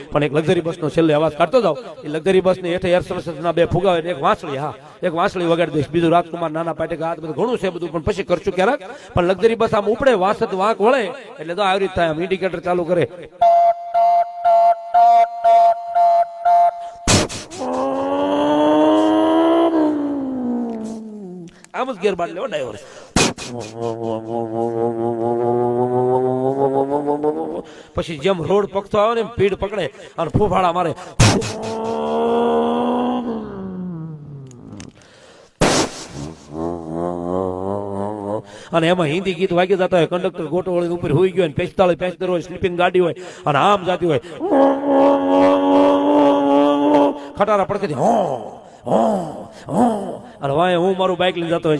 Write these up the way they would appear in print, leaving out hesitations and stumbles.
પણ એક લક્ઝરી બસનો છેલ્લે અવાજ કાઢતો જાવ એ લક્ઝરી બસની હેઠે એર સર્વિસના બે ફુગા હોય એક વાંસળી એક વાંસળી વગાડી દઈશ બીજું રાજકુમાર નાના પાટેકા આ બધું ઘણું છે બધું પણ પછી કરશું ક્યારેક પણ લક્ઝરી બસ આમ ઉપડે વાંસત વાંક વળે એટલે તો આવી રીતે થાય આમ ઇન્ડિકેટર ચાલુ કરે આમ જ ગેર બાદ લેવો ડ્રાઈવર પછી જેમ રોડ પકતો આવે ને ભીડ પકડે અને ફૂફાડા મારે અને એમાં હિન્દી ગીત વાગી જતા હોય કંડક્ટર ગોટો વળી ઉપર હોઈ ગયો 45 પેસેન્જર હોય સ્લીપિંગ ગાડી હોય અને આમ જાતી હોય ખટારા પડકે અને વાય હું મારું બાઇક લઈને જતો હોય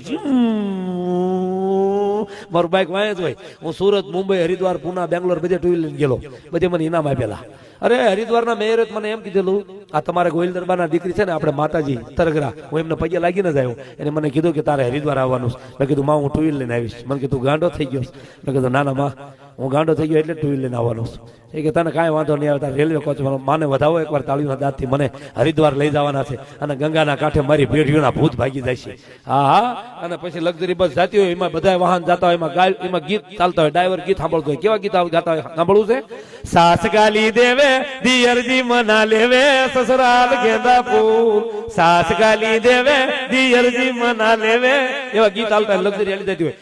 મારું બાઇક વાય જ હોય હું સુરત મુંબઈ હરિદ્વાર પુના બેંગ્લોર બધે ટુ વ્હીલર ગયેલો બધે મને ઇનામ આપેલા અરે હરિદ્વારના મેયરે મને એમ કીધેલું આ તમારે ગોહિલ દરબારના દીકરી છે ને આપણે માતાજી તરગરા હું એમને પગે લાગીને જ આવ્યો એને મને કીધું કે તારે હરિદ્વાર આવવાનું મેં કીધું માં હું ટુ વ્હીલર લઈને આવીશ મને કીધું ગાંડો થઈ ગયો મેં કીધું ના માં હું ગાંડો થઈ ગયો એટલે ટુ વ્હીલર લઈને આવવાનો છું એ કે તને કાંઈ વાંધો નહીં આવે તારે રેલવે કોચ માને વધાવો એકવાર તાળીના દાંતથી મને હરિદ્વાર લઈ જવાના છે અને ગંગાના કાંઠે મારી ભેડીઓના ભૂત ભાગી જાય છે હા અને પછી લક્ઝરી બસ જાતી હોય એમાં બધા વાહન જતા હોય એમાં ગીત ચાલતા હોય ડ્રાઈવર ગીત સાંભળતો હોય કેવા ગીત ગાતા હોય સાંભળવું છે સાસ ગાલી દેવે દિયરજી મના લેવે સસરાલ ગેંદા ફૂલ સાસ ગાલી દેવે દિયરજી મના લેવે એવા ગીત ચાલતા હોય લક્ઝરી હાલી જતી હોય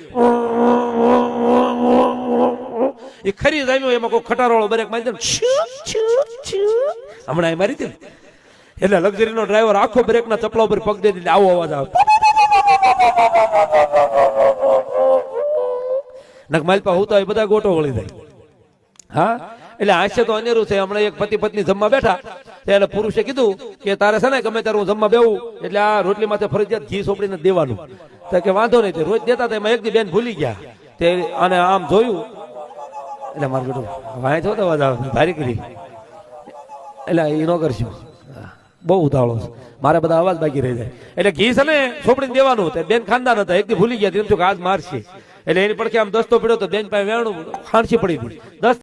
એ ખરી જામ્યો એમાં કોઈ ખટારોળો બ્રેક મારી દે હમણાં એ મારી દે એટલે લક્ઝરીનો ડ્રાઈવર આખો બ્રેકના ચપલા ઉપર પગ દે દીધે આવો અવાજ આવે નકમાલપા હોતા હોય બધા ગોટો વળી જાય હા એટલે હાસ્ય તો અનેરું છે હમણાં એક પતિ પત્ની જમવા બેઠા એટલે પુરુષે કીધું કે તારે છે ને ગમે ત્યારે હું જમવા બેવું એટલે આ રોટલી માથે ફરજિયાત ઘી સોપડીને દેવાનું તો કે વાંધો નહીં રોજ દેતા હતા એમાં એક દી બેન ભૂલી ગયા તે અને આમ જોયું એટલે મારું બેટું વાંચ તો અવાજ આવે ભારી કરી એટલે એ ન કરશું બહુ ઉતાવળો છે મારે બધા અવાજ બાકી રહી જાય એટલે ઘી છે ને સોપડીને દેવાનું બેન ખાનદાન હતા એક દી ભૂલી ગયા તેમ છું કે આજ મારશે એટલે એની પડખે આમ દસ્તો પડ્યો તો બેન પાસે વેણું ખાંડસી પડી હતી